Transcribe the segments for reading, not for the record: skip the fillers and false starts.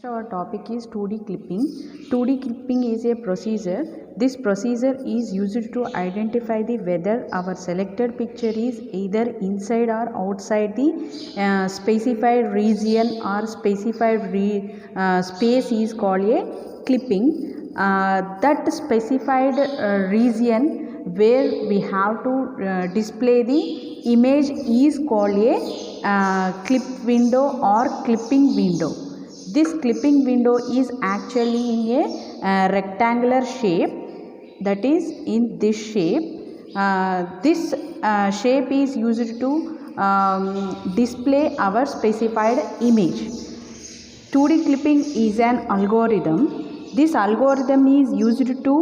Our topic is 2D clipping. 2D clipping is a procedure. This procedure is used to identify whether our selected picture is either inside or outside the specified region or specified space is called a clipping. That specified region where we have to display the image is called a clip window or clipping window. This clipping window is actually in a rectangular shape, that is in this shape. This shape is used to display our specified image. 2D clipping is an algorithm. This algorithm is used to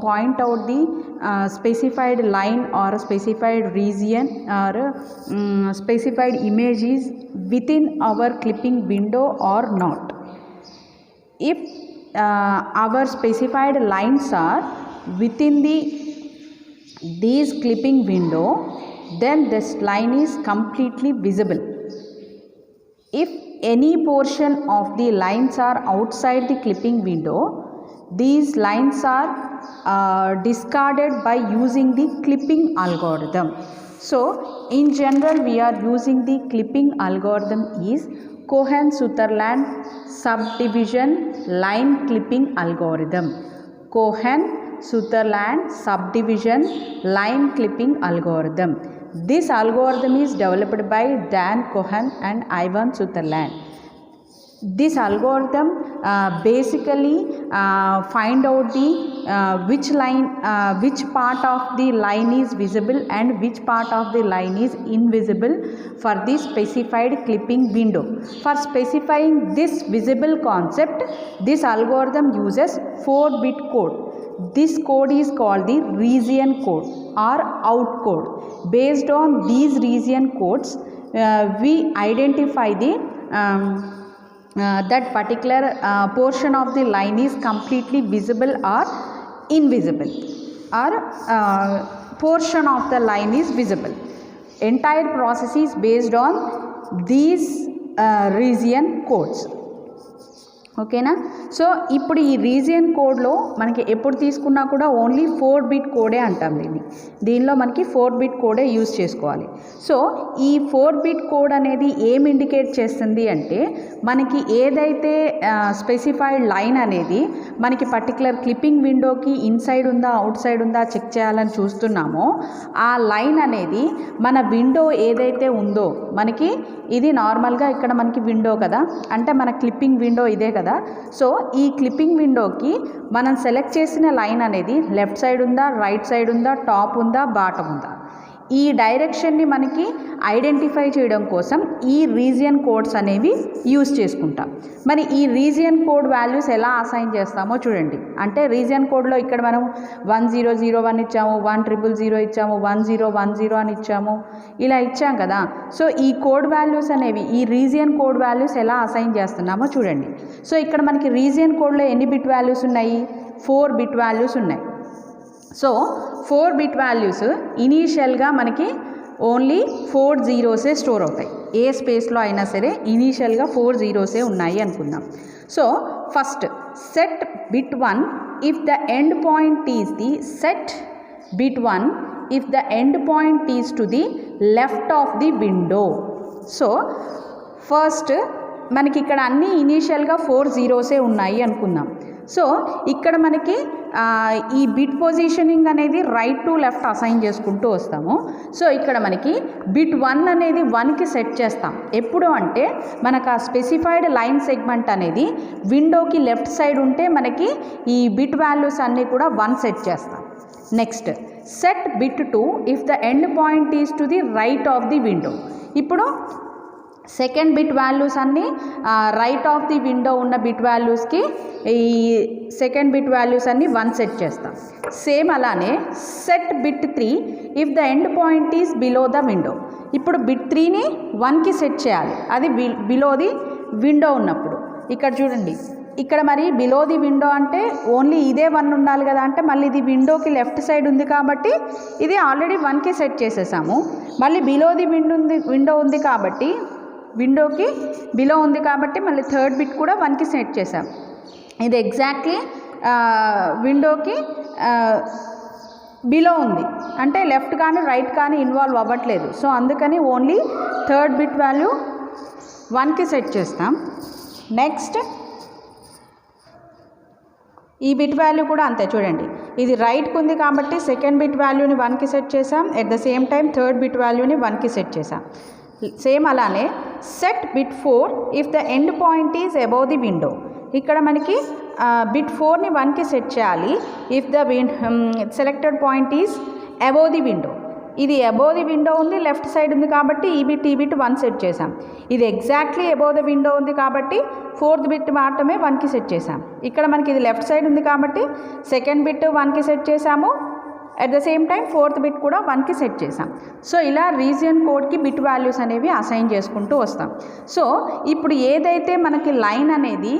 point out the specified line or specified region or specified images within our clipping window or not. If our specified lines are within these clipping window, then this line is completely visible. If any portion of the lines are outside the clipping window, these lines are discarded by using the clipping algorithm. So, in general, we are using the clipping algorithm is Cohen-Sutherland subdivision line clipping algorithm. Cohen-Sutherland subdivision line clipping algorithm. This algorithm is developed by Dan Cohen and Ivan Sutherland. This algorithm basically find out the which part of the line is visible and which part of the line is invisible for the specified clipping window. For specifying this visible concept, this algorithm uses 4-bit code. This code is called the region code or out code. Based on these region codes, we identify the that particular portion of the line is completely visible or invisible, or portion of the line is visible. Entire process is based on these region codes. ఓకేనా. So ఇప్పుడు ఈ region కోడ్లో మనకి ఎప్పుడు తీసుకున్నా కూడా only 4-బిట్ కోడే అంటాం దీనిలో మనకి 4-బిట్ కోడే యూజ్ చేసుకోవాలి. సో ఈ 4-బిట్ కోడ్ అనేది ఏం ఇండికేట్ చేస్తుంది అంటే మనకి ఏదైతే స్పెసిఫైడ్ లైన్ అనేది మనకి పర్టికులర్ క్లిప్పింగ్ విండోకి ఇన్సైడ్ ఉందా అవుట్ సైడ్ ఉందా చెక్ చేయాలని చూస్తున్నామో ఆ లైన్ అనేది మన విండో ఏదైతే ఉందో మనకి ఇది నార్మల్గా ఇక్కడ మనకి విండో కదా, అంటే మన క్లిప్పింగ్ విండో ఇదే కదా. సో ఈ క్లిప్పింగ్ విండోకి మనం సెలెక్ట్ చేసిన లైన్ అనేది లెఫ్ట్ సైడ్ ఉందా, రైట్ సైడ్ ఉందా, టాప్ ఉందా, బాటమ్ ఉందా, ఈ డైరెక్షన్ని మనకి ఐడెంటిఫై చేయడం కోసం ఈ రీజియన్ కోడ్స్ అనేవి యూజ్ చేసుకుంటాం. మరి ఈ రీజియన్ కోడ్ వాల్యూస్ ఎలా అసైన్ చేస్తామో చూడండి. అంటే రీజియన్ కోడ్లో ఇక్కడ మనం 1001 ఇచ్చాము, 1000 ఇచ్చాము, 1010 అని ఇచ్చాము, ఇలా ఇచ్చాం కదా. సో ఈ కోడ్ వాల్యూస్ అనేవి ఈ రీజియన్ కోడ్ వాల్యూస్ ఎలా అసైన్ చేస్తున్నామో చూడండి. సో ఇక్కడ మనకి రీజియన్ కోడ్లో ఎన్ని బిట్ వాల్యూస్ ఉన్నాయి? 4 బిట్ వాల్యూస్ ఉన్నాయి. సో 4 బిట్ వాల్యూస్ ఇనీషియల్గా మనకి ఓన్లీ 4 జీరోసే స్టోర్ అవుతాయి. ఏ స్పేస్లో అయినా సరే ఇనీషియల్గా 4 జీరోసే ఉన్నాయి అనుకుందాం. So first set bit 1 if the end point is the set bit 1 if the end point is to the left of the window. So first మనకి ఇక్కడ అన్ని ఇనీషియల్గా 4 జీరోసే ఉన్నాయి అనుకుందాం. సో ఇక్కడ మనకి ఈ బిట్ పొజిషనింగ్ అనేది రైట్ టు లెఫ్ట్ అసైన్ చేసుకుంటూ వస్తాము. సో ఇక్కడ మనకి బిట్ 1 అనేది 1కి సెట్ చేస్తాం. ఎప్పుడు అంటే మనకు ఆ స్పెసిఫైడ్ లైన్ సెగ్మెంట్ అనేది విండోకి లెఫ్ట్ సైడ్ ఉంటే మనకి ఈ బిట్ వాల్యూస్ అన్నీ కూడా 1 సెట్ చేస్తాం. Next set bit 2 if the end point is to the right of the window. ఇప్పుడు సెకండ్ బిట్ వాల్యూస్ అన్నీ రైట్ ఆఫ్ ది విండో ఉన్న బిట్ వాల్యూస్కి ఈ సెకండ్ బిట్ వాల్యూస్ అన్నీ 1 సెట్ చేస్తాం. సేమ్ అలానే set bit 3 if the end point is below the window. ఇప్పుడు bit 3ని 1కి set చేయాలి, అది బిలో ది విండో ఉన్నప్పుడు. ఇక్కడ చూడండి, ఇక్కడ మరి బిలో ది విండో అంటే ఓన్లీ ఇదే 1 ఉండాలి కదా, అంటే మళ్ళీ ఇది విండోకి లెఫ్ట్ సైడ్ ఉంది కాబట్టి ఇది ఆల్రెడీ 1కి సెట్ చేసేసాము. మళ్ళీ బిలో ది విండో ఉంది కాబట్టి విండోకి బిలో ఉంది కాబట్టి మళ్ళీ థర్డ్ బిట్ కూడా 1కి సెట్ చేసాం. ఇది ఎగ్జాక్ట్లీ విండోకి బిలో ఉంది అంటే లెఫ్ట్ కానీ రైట్ కానీ ఇన్వాల్వ్ అవ్వట్లేదు. సో అందుకని ఓన్లీ థర్డ్ బిట్ వాల్యూ 1కి సెట్ చేస్తాం. నెక్స్ట్ ఈ బిట్ వాల్యూ కూడా అంతే చూడండి, ఇది రైట్కి ఉంది కాబట్టి సెకండ్ బిట్ వాల్యూని 1కి సెట్ చేసాం. At the same time third bit వాల్యూని 1కి సెట్ చేసాం. సేమ్ అలానే set bit 4 if the end point is above the window. ఇక్కడ మనకి బిట్ 4ని 1కి సెట్ చేయాలి if the selected point is above the window. ఇది అబోవ్ ది విండో ఉంది, లెఫ్ట్ సైడ్ ఉంది కాబట్టి ఈ బిట్ 1 సెట్ చేసాం. ఇది ఎగ్జాక్ట్లీ అబోవ్ ద విండో ఉంది కాబట్టి ఫోర్త్ బిట్ మాత్రమే 1కి సెట్ చేసాం. ఇక్కడ మనకి ఇది లెఫ్ట్ సైడ్ ఉంది కాబట్టి సెకండ్ బిట్ 1కి సెట్ చేసాము. At the same time fourth bit కూడా 1కి సెట్ చేసాం. సో ఇలా రీజియన్ కోడ్కి బిట్ వాల్యూస్ అనేవి అసైన్ చేసుకుంటూ వస్తాం. సో ఇప్పుడు ఏదైతే మనకి లైన్ అనేది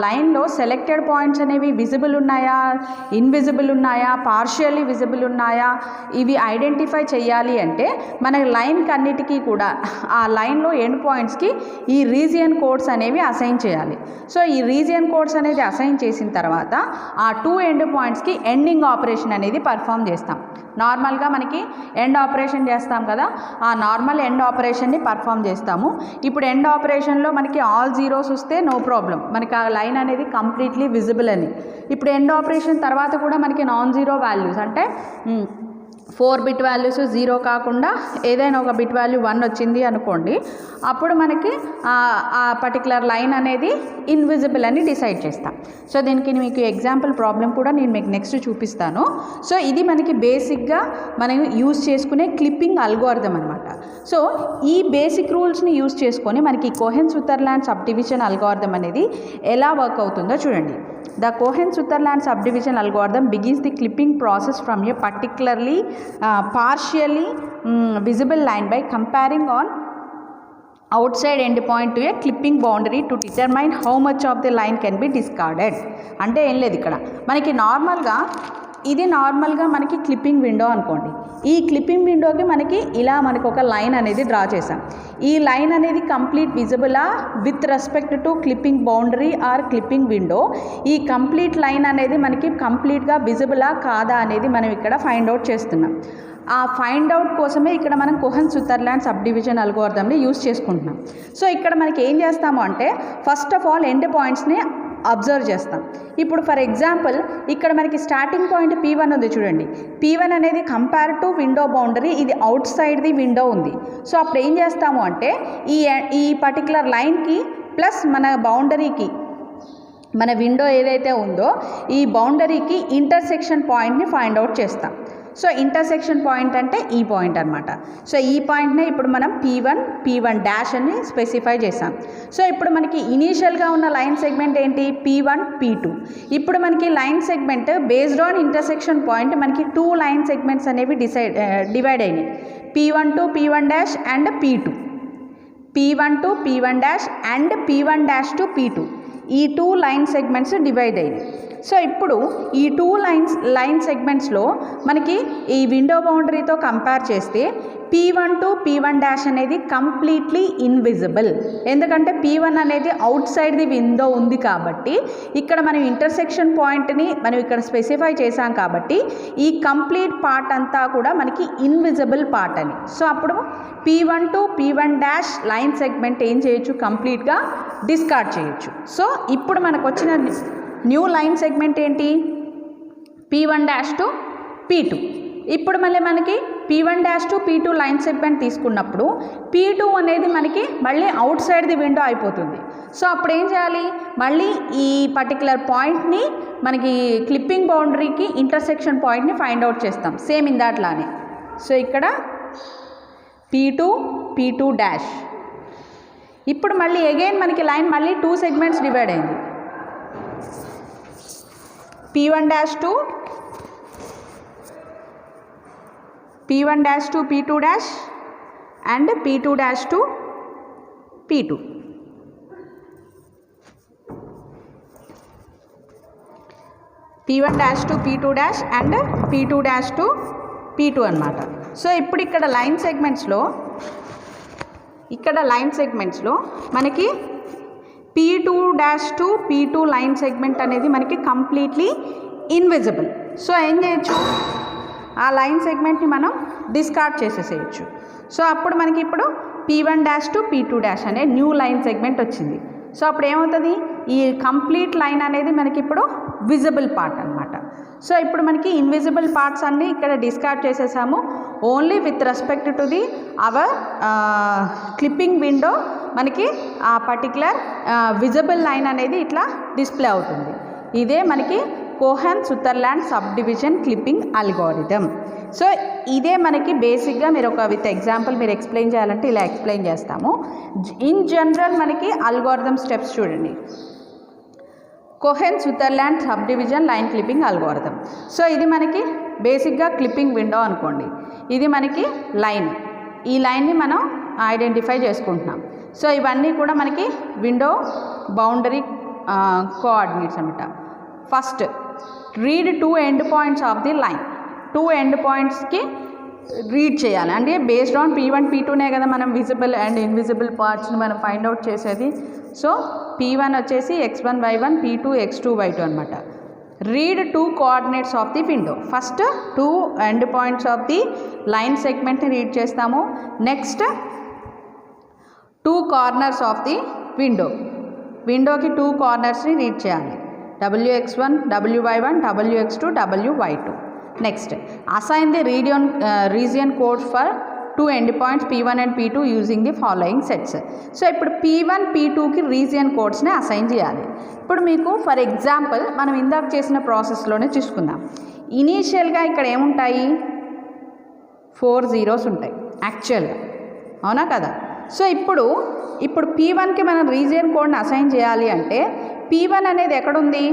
లైన్లో సెలెక్టెడ్ పాయింట్స్ అనేవి విజిబుల్ ఉన్నాయా, ఇన్విజిబుల్ ఉన్నాయా, పార్షియల్లీ విజిబుల్ ఉన్నాయా, ఇవి ఐడెంటిఫై చేయాలి అంటే మన లైన్కి అన్నిటికీ కూడా ఆ లైన్లో ఎండ్ పాయింట్స్కి ఈ రీజియన్ కోడ్స్ అనేవి అసైన్ చేయాలి. సో ఈ రీజియన్ కోడ్స్ అనేది అసైన్ చేసిన తర్వాత ఆ 2 ఎండ్ పాయింట్స్కి ఎండింగ్ ఆపరేషన్ అనేది పర్ఫామ్ చేస్తాం. నార్మల్గా మనకి ఎండ్ ఆపరేషన్ చేస్తాం కదా, ఆ నార్మల్ ఎండ్ ఆపరేషన్ని పర్ఫామ్ చేస్తాము. ఇప్పుడు ఎండ్ ఆపరేషన్లో మనకి ఆల్ జీరోస్ వస్తే నో ప్రాబ్లం, మనకి ఆ లైన్ అనేది కంప్లీట్లీ విజిబుల్ అని. ఇప్పుడు ఎండ్ ఆపరేషన్ తర్వాత కూడా మనకి నాన్ జీరో వాల్యూస్ అంటే 4 బిట్ వాల్యూస్ 0 కాకుండా ఏదైనా ఒక బిట్ వాల్యూ 1 వచ్చింది అనుకోండి, అప్పుడు మనకి ఆ పర్టికులర్ లైన్ అనేది ఇన్విజిబుల్ అని డిసైడ్ చేస్తాం. సో దీనికి మీకు ఎగ్జాంపుల్ ప్రాబ్లం కూడా నేను మీకు నెక్స్ట్ చూపిస్తాను. సో ఇది మనకి బేసిక్గా మనం యూజ్ చేసుకునే క్లిప్పింగ్ అల్గోరిథం అనమాట. సో ఈ బేసిక్ రూల్స్ని యూజ్ చేసుకొని మనకి కోహెన్-సుతర్లాండ్ సబ్ డివిజన్ అల్గోరిథం అనేది ఎలా వర్క్ అవుతుందో చూడండి. The Cohen-Sutherland subdivision algorithm begins the clipping process from a particularly partially visible line by comparing on outside end point to a clipping boundary to determine how much of the line can be discarded. అంటే ఏం లేదు, ఇక్కడ మనకి నార్మల్గా మనకి clipping window అనుకోండి. ఈ clipping విండోకి మనకి ఒక లైన్ అనేది డ్రా చేసాం. ఈ లైన్ అనేది కంప్లీట్ విజిబులా with respect to clipping boundary or clipping window. ఈ కంప్లీట్ లైన్ అనేది మనకి కంప్లీట్గా విజిబులా కాదా అనేది మనం ఇక్కడ ఫైండ్ అవుట్ చేస్తున్నాం. ఆ ఫైండ్ అవుట్ కోసమే ఇక్కడ మనం కోహెన్-సుతర్లాండ్ సబ్ డివిజన్ అల్గోరిథంని యూజ్ చేసుకుంటున్నాం. సో ఇక్కడ మనకి ఏం చేస్తాము అంటే ఫస్ట్ ఆఫ్ ఆల్ ఎండ్ పాయింట్స్ని అబ్జర్వ్ చేస్తాం. ఇప్పుడు ఫర్ ఎగ్జాంపుల్ ఇక్కడ మనకి స్టార్టింగ్ పాయింట్ P1 ఉంది చూడండి. P1 అనేది కంపేర్ టు విండో బౌండరీ, ఇది అవుట్ సైడ్ ది విండో ఉంది. సో అప్పుడు ఏం చేస్తాము అంటే ఈ పర్టికులర్ లైన్కి ప్లస్ మన బౌండరీకి, మన విండో ఏదైతే ఉందో ఈ బౌండరీకి ఇంటర్సెక్షన్ పాయింట్ని ఫైండ్ అవుట్ చేస్తాం. సో ఇంటర్సెక్షన్ పాయింట్ అంటే ఈ పాయింట్ అనమాట. సో ఈ పాయింట్నే ఇప్పుడు మనం P1 డాష్ అని స్పెసిఫై చేసాం. సో ఇప్పుడు మనకి ఇనీషియల్గా ఉన్న లైన్ సెగ్మెంట్ ఏంటి, P1 P2. ఇప్పుడు మనకి line segment based on intersection point మనకి 2 లైన్ సెగ్మెంట్స్ అనేవి డివైడ్ అయినాయి. P1 to P1 dash and P2, P1 to P1 dash and P1 dash to P2. ఈ 2 లైన్ సెగ్మెంట్స్ డివైడ్ అయ్యాయి. So ఇప్పుడు ఈ 2 లైన్ సెగ్మెంట్స్లో మనకి ఈ విండో బౌండరీతో కంపేర్ చేస్తే P1 to P1 డాష్ అనేది కంప్లీట్లీ ఇన్విజిబుల్. ఎందుకంటే P1 అనేది అవుట్ సైడ్ ది విండో ఉంది కాబట్టి ఇక్కడ మనం ఇంటర్సెక్షన్ పాయింట్ని మనం ఇక్కడ స్పెసిఫై చేసాం కాబట్టి ఈ కంప్లీట్ పార్ట్ అంతా కూడా మనకి ఇన్విజిబుల్ పార్ట్ అని. సో అప్పుడు P1 to P1 dash line segment ఏం చేయొచ్చు, కంప్లీట్గా డిస్కార్డ్ చేయొచ్చు. సో ఇప్పుడు మనకు వచ్చిన న్యూ లైన్ సెగ్మెంట్ ఏంటి, P1 డాష్ టు P2. ఇప్పుడు మనకి P1 dash to P2 line segment తీసుకున్నప్పుడు P2 అనేది మనకి మళ్ళీ అవుట్ సైడ్ ది విండో అయిపోతుంది. సో అప్పుడు ఏం చేయాలి, మళ్ళీ ఈ పర్టికులర్ పాయింట్ని మనకి క్లిప్పింగ్ బౌండరీకి ఇంటర్సెక్షన్ పాయింట్ని ఫైండ్ అవుట్ చేస్తాం సేమ్ ఇందాట్లానే. సో ఇక్కడ P2 డాష్. ఇప్పుడు మళ్ళీ అగైన్ మనకి లైన్ మళ్ళీ 2 సెగ్మెంట్స్ డివైడ్ అయింది. P1 dash to P2 dash and P2 dash to P2. P1 dash to P2 dash and P2 dash to P2 అనమాట. So ఇప్పుడు ఇక్కడ లైన్ సెగ్మెంట్స్లో ఇక్కడ లైన్ సెగ్మెంట్స్లో మనకి P2 to P2 line segment అనేది మనకి completely invisible. So ఏం చేయొచ్చు, ఆ లైన్ సెగ్మెంట్ని మనం డిస్కార్డ్ చేసేసేయచ్చు. సో అప్పుడు మనకి ఇప్పుడు P1 టు P2 అనే న్యూ లైన్ సెగ్మెంట్ వచ్చింది. సో అప్పుడు ఏమవుతుంది, ఈ కంప్లీట్ లైన్ అనేది మనకి ఇప్పుడు విజిబుల్ పార్ట్ అనమాట. సో ఇప్పుడు మనకి ఇన్విజిబుల్ పార్ట్స్ అన్నీ ఇక్కడ డిస్కార్డ్ చేసేసాము. Only with respect to the our clipping window మనకి ఆ పర్టికులర్ విజిబుల్ లైన్ అనేది ఇట్లా డిస్ప్లే అవుతుంది. ఇదే మనకి Cohen Sutherland subdivision clipping algorithm. So ఇదే మనకి బేసిక్గా మీరు ఒక విత్ ఎగ్జాంపుల్ మీరు ఎక్స్ప్లెయిన్ చేయాలంటే ఇలా ఎక్స్ప్లెయిన్ చేస్తాము. ఇన్ జనరల్ మనకి అల్గోరిథం స్టెప్స్ చూడండి. Cohen Sutherland subdivision line clipping algorithm. So ఇది మనకి బేసిక్గా క్లిప్పింగ్ విండో అనుకోండి. ఇది మనకి లైన్, ఈ లైన్ని మనం ఐడెంటిఫై చేసుకుంటున్నాం. సో ఇవన్నీ కూడా మనకి విండో బౌండరీ కోఆర్డినేట్స్ అనమాట. First read 2 end points of the line. 2 end పాయింట్స్కి రీడ్ చేయాలి. అంటే బేస్డ్ ఆన్ P1 P2నే కదా మనం విజిబుల్ అండ్ ఇన్విజిబుల్ పార్ట్స్ని మనం ఫైండ్ అవుట్ చేసేది. సో P1 వచ్చేసి x1 y1, P2 x2 y2 అనమాట. Read 2 coordinates of the window. First 2 end points of the line సెగ్మెంట్ని రీడ్ చేస్తాము. నెక్స్ట్ 2 కార్నర్స్ ఆఫ్ ది విండోకి 2 కార్నర్స్ని రీడ్ చేయాలి. wx1, wy1, wx2, wy2. Next assign the region code for 2 end points P1 and P2 using the following sets. So ఇప్పుడు P1 P2కి region కోడ్స్ని assign చేయాలి. ఇప్పుడు మీకు for example మనం ఇందాక చేసిన ప్రాసెస్లోనే చూసుకుందాం. ఇనీషియల్గా ఇక్కడ ఏముంటాయి, 4 zeros ఉంటాయి యాక్చువల్గా, అవునా కదా. సో ఇప్పుడు P1కి మనం రీజియన్ కోడ్ని అసైన్ చేయాలి అంటే P1 అనేది ఎక్కడుంది,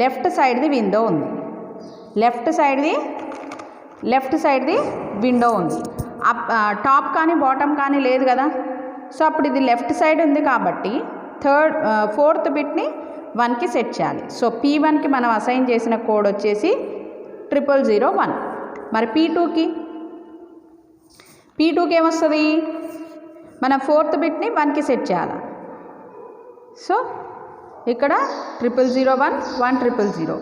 లెఫ్ట్ సైడ్ది విండో ఉంది. లెఫ్ట్ సైడ్ది విండో ఉంది. టాప్ కానీ బాటమ్ కానీ లేదు కదా. సో అప్పుడు ఇది లెఫ్ట్ సైడ్ ఉంది కాబట్టి 4th బిట్ని 1కి సెట్ చేయాలి. సో P1కి మనం అసైన్ చేసిన కోడ్ వచ్చేసి 0001. మరి P2కి ఏమొస్తుంది, మన 4th బిట్ని 1కి సెట్ చేయాలి. సో ఇక్కడ 0001, 100.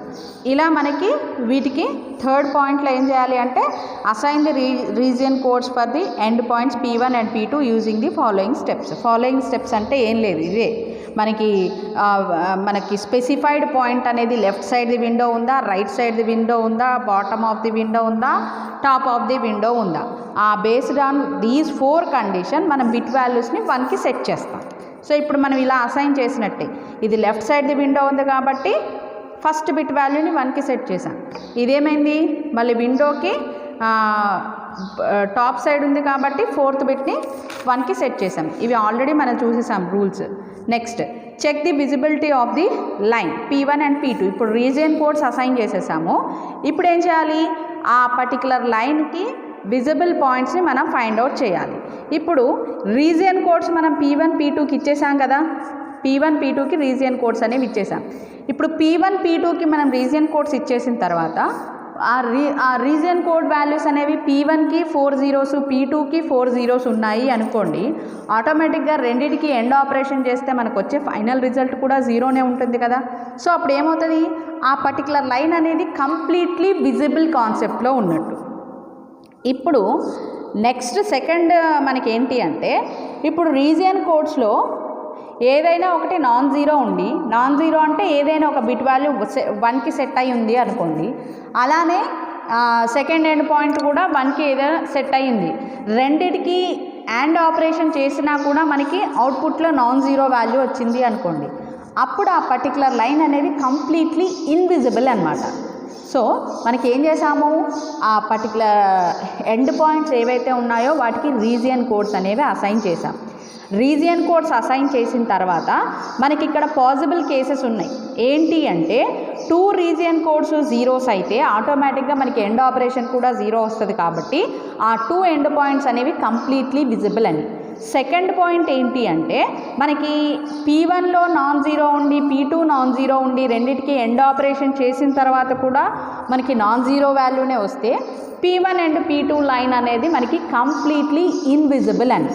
ఇలా మనకి వీటికి థర్డ్ పాయింట్లో ఏం చేయాలి అంటే assign the region codes for the end points P1 and P2 using the following steps. అంటే ఏం లేదు, ఇదే మనకి స్పెసిఫైడ్ పాయింట్ అనేది లెఫ్ట్ సైడ్ ది విండో ఉందా, రైట్ సైడ్ ది విండో ఉందా, బాటమ్ ఆఫ్ ది విండో ఉందా, టాప్ ఆఫ్ ది విండో ఉందా. ఆ బేస్డ్ ఆన్ దీస్ 4 కండిషన్ మనం బిట్ వాల్యూస్ని 1కి సెట్ చేస్తాం. సో ఇప్పుడు మనం ఇలా అసైన్ చేసినట్టే, ఇది లెఫ్ట్ సైడ్ ది విండో ఉంది కాబట్టి ఫస్ట్ బిట్ వాల్యూని 1కి సెట్ చేసాం. ఇదేమైంది, మళ్ళీ విండోకి టాప్ సైడ్ ఉంది కాబట్టి 4th బిట్ని 1కి సెట్ చేసాం. ఇవి ఆల్రెడీ మనం చూసేసాం rules. Next check the visibility of the line P1 and P2. ఇప్పుడు రీజియన్ కోడ్స్ అసైన్ చేసేసాము. ఇప్పుడు ఏం చేయాలి, ఆ పర్టికులర్ లైన్కి విజిబుల్ పాయింట్స్ని మనం ఫైండ్ అవుట్ చేయాలి. ఇప్పుడు రీజియన్ కోడ్స్ మనం P1 P2కి ఇచ్చేసాం కదా. P1 P2కి రీజియన్ కోడ్స్ అనేవి ఇచ్చేసాం. ఇప్పుడు P1 P2కి మనం రీజియన్ కోడ్స్ ఇచ్చేసిన తర్వాత ఆ రీజియన్ కోడ్ వాల్యూస్ అనేవి P1కి 4 zeros, P2కి 4 zeros ఉన్నాయి అనుకోండి. ఆటోమేటిక్గా రెండింటికి ఎండ్ ఆపరేషన్ చేస్తే మనకు వచ్చే ఫైనల్ రిజల్ట్ కూడా 0నే ఉంటుంది కదా. సో అప్పుడు ఏమవుతుంది, ఆ పర్టికులర్ లైన్ అనేది కంప్లీట్లీ విజిబుల్ కాన్సెప్ట్లో ఉన్నట్టు. ఇప్పుడు నెక్స్ట్ సెకండ్ మనకి ఏంటి అంటే, ఇప్పుడు రీజియన్ కోడ్స్లో ఏదైనా ఒకటి నాన్ జీరో అంటే ఏదైనా ఒక బిట్ వాల్యూ 1కి సెట్ అయి ఉంది అనుకోండి. అలానే సెకండ్ ఎండ్ పాయింట్ కూడా 1కి ఏదైనా సెట్ అయ్యింది. రెండిటికి అండ్ ఆపరేషన్ చేసినా కూడా మనకి అవుట్పుట్లో నాన్ జీరో వాల్యూ వచ్చింది అనుకోండి. అప్పుడు ఆ పర్టికులర్ లైన్ అనేది కంప్లీట్లీ ఇన్విజిబుల్ అనమాట. సో మనకి ఏం చేసాము, ఆ పర్టికులర్ ఎండ్ పాయింట్స్ ఏవైతే ఉన్నాయో వాటికి రీజియన్ కోడ్స్ అనేవి అసైన్ చేసాం. రీజియన్ కోడ్స్ అసైన్ చేసిన తర్వాత మనకి ఇక్కడ పాసిబుల్ కేసెస్ ఉన్నాయి. ఏంటి అంటే 2 రీజియన్ కోడ్స్ జీరోస్ అయితే ఆటోమేటిక్గా మనకి ఎండ్ ఆపరేషన్ కూడా 0 వస్తుంది. కాబట్టి ఆ 2 ఎండ్ పాయింట్స్ అనేవి కంప్లీట్లీ విజిబుల్ అని. సెకండ్ పాయింట్ ఏంటి అంటే, మనకి P1లో నాన్ జీరో ఉండి P2 నాన్ జీరో ఉండి రెండింటికి ఎండ్ ఆపరేషన్ చేసిన తర్వాత కూడా మనకి నాన్ జీరో వాల్యూనే వస్తే P1 అండ్ P2 లైన్ అనేది మనకి కంప్లీట్లీ ఇన్విజిబుల్ అని.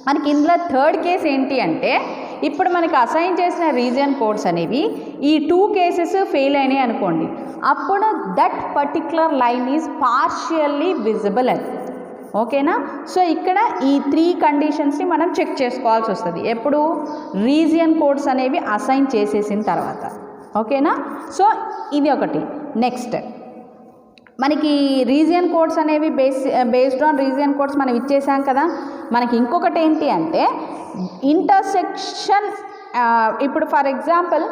మనకి ఇందులో థర్డ్ కేస్ ఏంటి అంటే ఇప్పుడు మనకి అసైన్ చేసిన రీజియన్ కోడ్స్ అనేవి ఈ 2 కేసెస్ ఫెయిల్ అయినాయి అనుకోండి, అప్పుడు that particular line is partially visible అని. ఓకేనా? సో ఇక్కడ ఈ 3 కండిషన్స్ని మనం చెక్ చేసుకోవాల్సి వస్తుంది ఎప్పుడు రీజియన్ కోడ్స్ అనేవి అసైన్ చేసేసిన తర్వాత. ఓకేనా? సో ఇది ఒకటి. నెక్స్ట్ మనకి రీజియన్ కోడ్స్ అనేవి బేస్డ్ ఆన్ రీజియన్ కోడ్స్ మనం ఇచ్చేసాం కదా. మనకి ఇంకొకటి ఏంటి అంటే ఇంటర్సెక్షన్. ఇప్పుడు ఫర్ ఎగ్జాంపుల్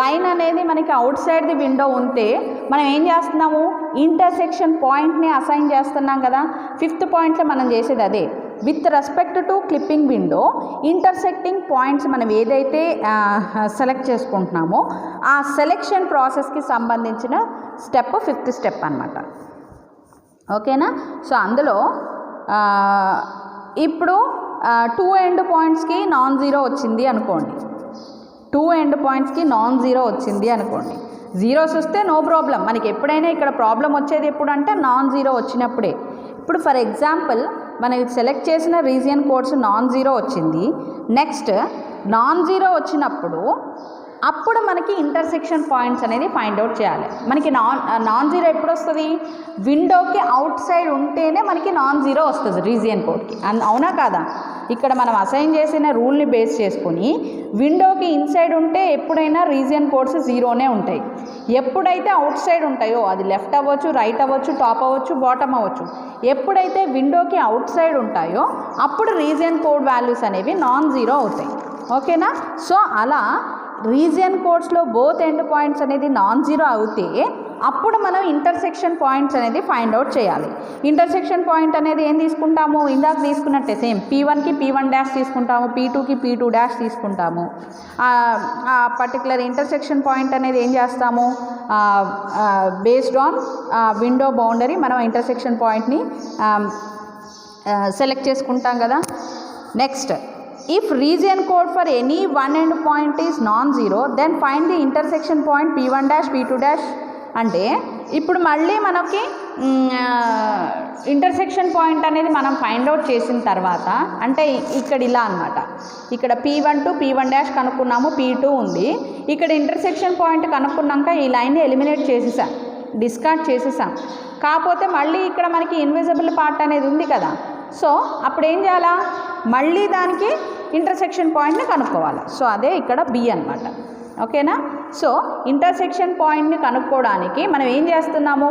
లైన్ అనేది మనకి అవుట్ సైడ్ ది విండో ఉంటే మనం ఏం చేస్తున్నాము, ఇంటర్సెక్షన్ పాయింట్ని అసైన్ చేస్తున్నాం కదా. 5th పాయింట్లో మనం చేసేది అదే. With respect to clipping window intersecting points మనం ఏదైతే సెలెక్ట్ చేసుకుంటున్నామో ఆ సెలెక్షన్ ప్రాసెస్కి సంబంధించిన స్టెప్ 5th స్టెప్ అన్నమాట. ఓకేనా? సో అందులో ఇప్పుడు 2 ఎండ్ పాయింట్స్కి నాన్ జీరో వచ్చింది అనుకోండి. 2 ఎండ్ పాయింట్స్కి నాన్ జీరో వచ్చింది అనుకోండి. జీరోస్ వస్తే నో ప్రాబ్లం. మనకి ఎప్పుడైనా ఇక్కడ ప్రాబ్లం వచ్చేది ఎప్పుడు అంటే నాన్ జీరో వచ్చినప్పుడే. ఇప్పుడు ఫర్ ఎగ్జాంపుల్ మనం సెలెక్ట్ చేసిన రీజియన్ కోడ్స్ నాన్ జీరో వచ్చింది. నెక్స్ట్ నాన్ జీరో వచ్చినప్పుడు అప్పుడు మనకి ఇంటర్సెక్షన్ పాయింట్స్ అనేది ఫైండ్ అవుట్ చేయాలి. మనకి నాన్ జీరో ఎప్పుడు వస్తుంది, విండోకి అవుట్ సైడ్ ఉంటేనే మనకి నాన్ జీరో వస్తుంది రీజియన్ కోడ్కి. అవునా కాదా? ఇక్కడ మనం అసైన్ చేసిన రూల్ని బేస్ చేసుకొని విండోకి ఇన్సైడ్ ఉంటే ఎప్పుడైనా రీజియన్ కోడ్స్ జీరోనే ఉంటాయి. ఎప్పుడైతే అవుట్ సైడ్ ఉంటాయో అది లెఫ్ట్ అవ్వచ్చు, రైట్ అవ్వచ్చు, టాప్ అవ్వచ్చు, బాటమ్ అవ్వచ్చు, ఎప్పుడైతే విండోకి అవుట్ సైడ్ ఉంటాయో అప్పుడు రీజియన్ కోడ్ వాల్యూస్ అనేవి నాన్ జీరో అవుతాయి. ఓకేనా? సో అలా రీజియన్ కోడ్స్లో బోత్ ఎండ్ పాయింట్స్ అనేది నాన్ జీరో అవుతే అప్పుడు మనం ఇంటర్సెక్షన్ పాయింట్స్ అనేది ఫైండ్ అవుట్ చేయాలి. ఇంటర్సెక్షన్ పాయింట్ అనేది ఏం తీసుకుంటాము, ఇందాక తీసుకున్నట్టే సేమ్ P1కి P1' తీసుకుంటాము, P2కి P2' తీసుకుంటాము. ఆ పర్టికులర్ ఇంటర్సెక్షన్ పాయింట్ అనేది ఏం చేస్తాము, బేస్డ్ ఆన్ విండో బౌండరీ మనం ఇంటర్సెక్షన్ పాయింట్ని సెలెక్ట్ చేసుకుంటాం కదా. Next if region code for any one end point is non-zero then find the intersection point P1' P2' అంటే ఇప్పుడు మళ్ళీ మనకి ఇంటర్సెక్షన్ పాయింట్ అనేది మనం ఫైండ్ అవుట్ చేసిన తర్వాత అంటే ఇక్కడ ఇలా అనమాట. ఇక్కడ P1 టు P1' కనుక్కున్నాము, P2 ఉంది. ఇక్కడ ఇంటర్సెక్షన్ పాయింట్ కనుక్కున్నాక ఈ లైన్ని ఎలిమినేట్ చేసేసాం, డిస్కార్డ్ చేసేసాం. కాకపోతే మళ్ళీ ఇక్కడ మనకి ఇన్విజిబుల్ పార్ట్ అనేది ఉంది కదా. సో అప్పుడు ఏం చేయాలా, మళ్ళీ దానికి ఇంటర్సెక్షన్ పాయింట్ని కనుక్కోవాలి. సో అదే ఇక్కడ B అనమాట. ఓకేనా? సో ఇంటర్సెక్షన్ పాయింట్ని కనుక్కోవడానికి మనం ఏం చేస్తున్నాము,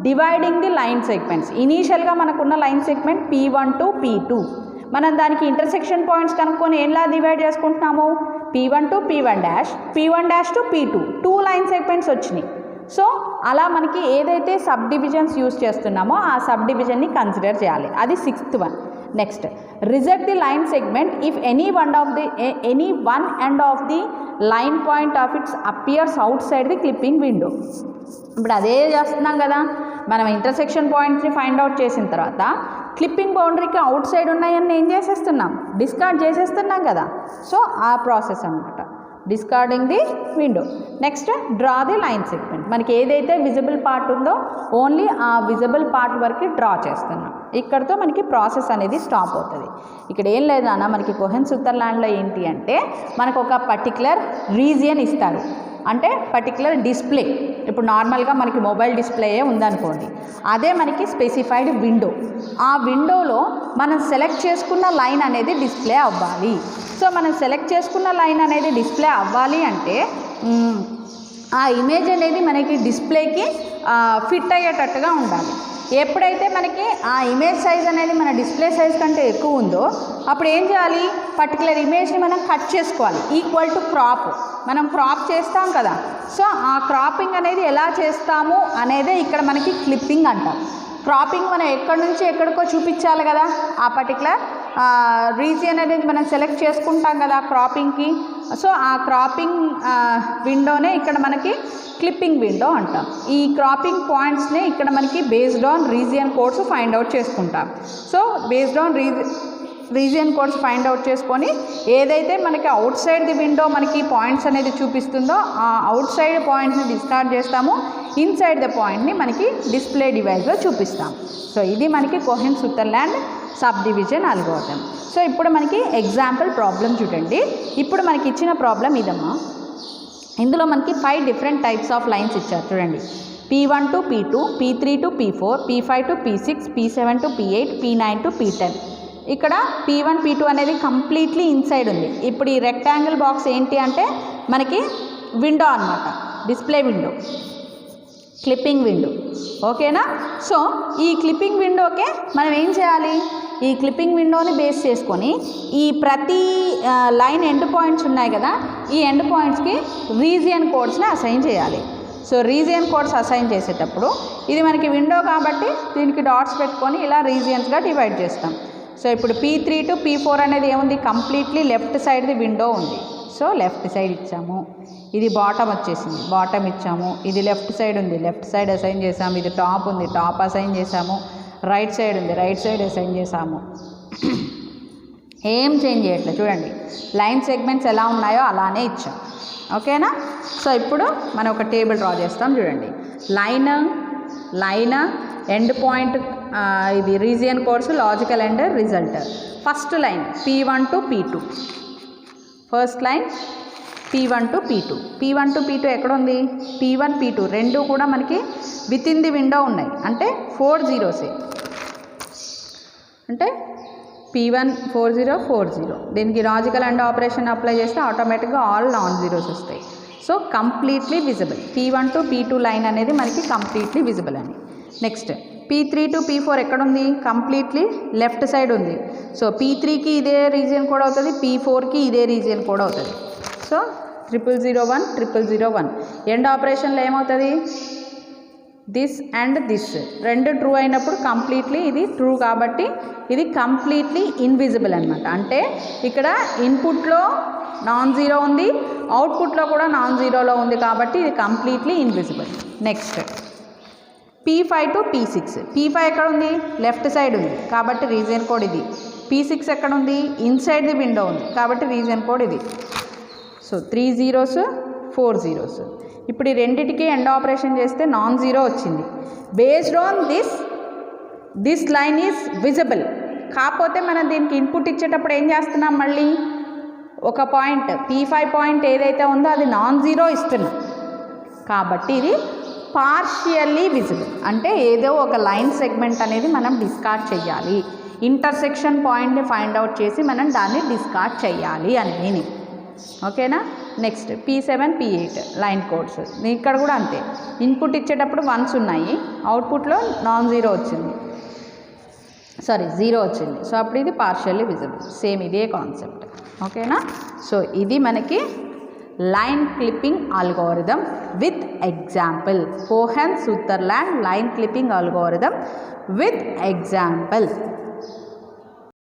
డివైడింగ్ ది లైన్ సెగ్మెంట్స్. ఇనీషియల్గా మనకున్న line segment P1 to P2. మనం దానికి ఇంటర్సెక్షన్ పాయింట్స్ కనుక్కొని ఎలా డివైడ్ చేసుకుంటున్నాము, P1 to P1', P1' to P2, 2 line segments వచ్చినాయి. సో అలా మనకి ఏదైతే సబ్ డివిజన్స్ యూజ్ చేస్తున్నామో ఆ సబ్ డివిజన్ని కన్సిడర్ చేయాలి. అది 6th one. Next reject the line segment if any one end of the line point of it's appears out side the clipping window. ఇప్పుడు అదే చేస్తున్నాం కదా, మనం ఇంటర్సెక్షన్ పాయింట్స్ని ఫైండ్ అవుట్ చేసిన తర్వాత క్లిప్పింగ్ బౌండరీకి అవుట్ సైడ్ ఉన్నాయని ఏం చేసేస్తున్నాం, డిస్కార్డ్ చేసేస్తున్నాం కదా. సో ఆ ప్రాసెస్ అన్నమాట, discarding the window. Next draw the line segment. మనకి ఏదైతే విజిబుల్ పార్ట్ ఉందో ఓన్లీ ఆ విజిబుల్ పార్ట్ వరకు డ్రా చేస్తున్నాం. ఇక్కడితో మనకి ప్రాసెస్ అనేది స్టాప్ అవుతుంది. ఇక్కడ ఏం లేదు నాన్న, మనకి కోహెన్ సుతర్లాండ్లో ఏంటి అంటే మనకు ఒక పర్టికులర్ రీజియన్ ఇస్తారు, అంటే పర్టికులర్ డిస్ప్లే. ఇప్పుడు నార్మల్గా మనకి మొబైల్ డిస్ప్లేయే ఉందనుకోండి, అదే మనకి స్పెసిఫైడ్ విండో. ఆ విండోలో మనం సెలెక్ట్ చేసుకున్న లైన్ అనేది డిస్ప్లే అవ్వాలి. సో మనం సెలెక్ట్ చేసుకున్న లైన్ అనేది డిస్ప్లే అవ్వాలి అంటే ఆ ఇమేజ్ అనేది మనకి డిస్ప్లేకి ఫిట్ అయ్యేటట్టుగా ఉండాలి. ఎప్పుడైతే మనకి ఆ ఇమేజ్ సైజ్ అనేది మన డిస్ప్లే సైజ్ కంటే ఎక్కువ ఉందో అప్పుడు ఏం చేయాలి, పర్టికులర్ ఇమేజ్ని మనం కట్ చేసుకోవాలి. ఈక్వల్ టు క్రాప్, మనం క్రాప్ చేస్తాం కదా. సో ఆ క్రాపింగ్ అనేది ఎలా చేస్తాము అనేదే ఇక్కడ మనకి క్లిప్పింగ్ అంటాం. క్రాపింగ్ మనం ఎక్కడి నుంచి ఎక్కడికో చూపించాలి కదా, ఆ పర్టికులర్ రీజియన్ అనేది మనం సెలెక్ట్ చేసుకుంటాం కదా క్రాపింగ్కి. సో ఆ క్రాపింగ్ విండోనే ఇక్కడ మనకి క్లిప్పింగ్ విండో అంటాం. ఈ క్రాపింగ్ పాయింట్స్నే ఇక్కడ మనకి based on region codes find out చేసుకుంటాం. So based on region codes find out చేసుకొని ఏదైతే మనకి అవుట్ సైడ్ ది విండో మనకి పాయింట్స్ అనేది చూపిస్తుందో ఆ అవుట్ సైడ్ పాయింట్ని డిస్కార్డ్ చేస్తాము, ఇన్సైడ్ ద పాయింట్ని మనకి డిస్ప్లే డివైస్లో చూపిస్తాం. సో ఇది మనకి Cohen Sutherland subdivision algorithm. So ఇప్పుడు మనకి ఎగ్జాంపుల్ ప్రాబ్లం చూడండి. ఇప్పుడు మనకి ఇచ్చిన ప్రాబ్లం ఇదమ్మా. ఇందులో మనకి 5 డిఫరెంట్ టైప్స్ ఆఫ్ లైన్స్ ఇచ్చారు చూడండి. P1 to P2, P3 to P4, P5 to P6, P7 to P8, P9 to P10. ఇక్కడ P1 P2 అనేది కంప్లీట్లీ ఇన్సైడ్ ఉంది. ఇప్పుడు ఈ రెక్టాంగిల్ బాక్స్ ఏంటి అంటే మనకి విండో అన్నమాట, డిస్ప్లే విండో, క్లిప్పింగ్ విండో. ఓకేనా? సో ఈ క్లిప్పింగ్ విండోకే మనం ఏం చేయాలి, ఈ క్లిప్పింగ్ విండోని బేస్ చేసుకొని ఈ ప్రతి లైన్ ఎండ్ పాయింట్స్ ఉన్నాయి కదా, ఈ ఎండ్ పాయింట్స్కి రీజియన్ కోడ్స్ని అసైన్ చేయాలి. సో రీజియన్ కోడ్స్ అసైన్ చేసేటప్పుడు ఇది మనకి విండో కాబట్టి దీనికి డాట్స్ పెట్టుకొని ఇలా రీజియన్స్గా డివైడ్ చేస్తాం. సో ఇప్పుడు P3 టు P4 అనేది ఏముంది, కంప్లీట్లీ లెఫ్ట్ సైడ్ది విండో ఉంది. సో లెఫ్ట్ సైడ్ ఇచ్చాము. ఇది బాటమ్ వచ్చేసింది, బాటమ్ ఇచ్చాము. ఇది లెఫ్ట్ సైడ్ ఉంది, లెఫ్ట్ సైడ్ అసైన్ చేసాము. ఇది టాప్ ఉంది, టాప్ అసైన్ చేసాము. రైట్ సైడ్ ఉంది, రైట్ సైడ్ అసైన్ చేసాము. ఏం చేంజ్ చేయట్లేదు చూడండి, లైన్ సెగ్మెంట్స్ ఎలా ఉన్నాయో అలానే ఇచ్చాం. ఓకేనా? సో ఇప్పుడు మనం ఒక టేబుల్ డ్రా చేస్తాం చూడండి. లైన్ ఎండ్ పాయింట్, ఇది region codes, logical and result. First line P1 to P2, first line P1 to P2. P1 to P2 ఎక్కడ ఉంది, P1 P2 రెండు కూడా మనకి విత్ ఇన్ ది విండో ఉన్నాయి. అంటే 4 జీరోసే, అంటే P1 4 0 4 0. దీనికి లాజికల్ అండ్ ఆపరేషన్ అప్లై చేస్తే ఆటోమేటిక్గా ఆల్ నాన్ జీరోస్ వస్తాయి. So completely visible. P1 to P2 line అనేది మనకి కంప్లీట్లీ విజిబుల్ అని. నెక్స్ట్ P3 to P4 ఎక్కడుంది, కంప్లీట్లీ లెఫ్ట్ సైడ్ ఉంది. సో P3కి ఇదే రీజియన్ కోడ్ అవుతుంది, P4కి ఇదే రీజియన్ కోడ్ అవుతుంది. సో 0001 0001. ఎండ్ ఆపరేషన్లో ఏమవుతుంది, దిస్ అండ్ దిస్ రెండు ట్రూ అయినప్పుడు కంప్లీట్లీ ఇది ట్రూ కాబట్టి ఇది కంప్లీట్లీ ఇన్విజిబుల్ అనమాట. అంటే ఇక్కడ ఇన్పుట్లో నాన్ జీరో ఉంది, అవుట్పుట్లో కూడా నాన్ జీరోలో ఉంది కాబట్టి ఇది completely invisible. Next P5 to P6. P5 ఎక్కడ ఉంది, లెఫ్ట్ సైడ్ ఉంది కాబట్టి రీజియన్ కోడ్ ఇది. P6 ఎక్కడ ఉంది, ఇన్సైడ్ ది విండో ఉంది కాబట్టి రీజియన్ కోడ్ ఇది. So 3 zeros 4 zeros. ఇప్పుడు ఈ రెండిటికి ఎండ్ ఆపరేషన్ చేస్తే నాన్ జీరో వచ్చింది. Based on this line is visible. కాకపోతే మనం దీనికి ఇన్పుట్ ఇచ్చేటప్పుడు ఏం చేస్తున్నాం, మళ్ళీ ఒక పాయింట్ P5 పాయింట్ ఏదైతే ఉందో అది నాన్ జీరో ఇస్తున్నాం కాబట్టి ఇది పార్షియల్లీ విజిబుల్. అంటే ఏదో ఒక లైన్ సెగ్మెంట్ అనేది మనం డిస్కార్డ్ చేయాలి, ఇంటర్సెక్షన్ పాయింట్ని ఫైండ్ అవుట్ చేసి మనం దాన్ని డిస్కార్డ్ చేయాలి అని మీనింగ్. ఓకేనా? Next P7 P8 line codes. ఇక్కడ కూడా అంతే, ఇన్పుట్ ఇచ్చేటప్పుడు 1s ఉన్నాయి, అవుట్పుట్లో నాన్ జీరో వచ్చింది, జీరో వచ్చింది. సో అప్పుడు ఇది పార్షియల్లీ విజిబుల్. సేమ్ ఇదే కాన్సెప్ట్. ఓకేనా? సో ఇది మనకి line clipping algorithm with example. Cohen Sutherland line clipping algorithm with example.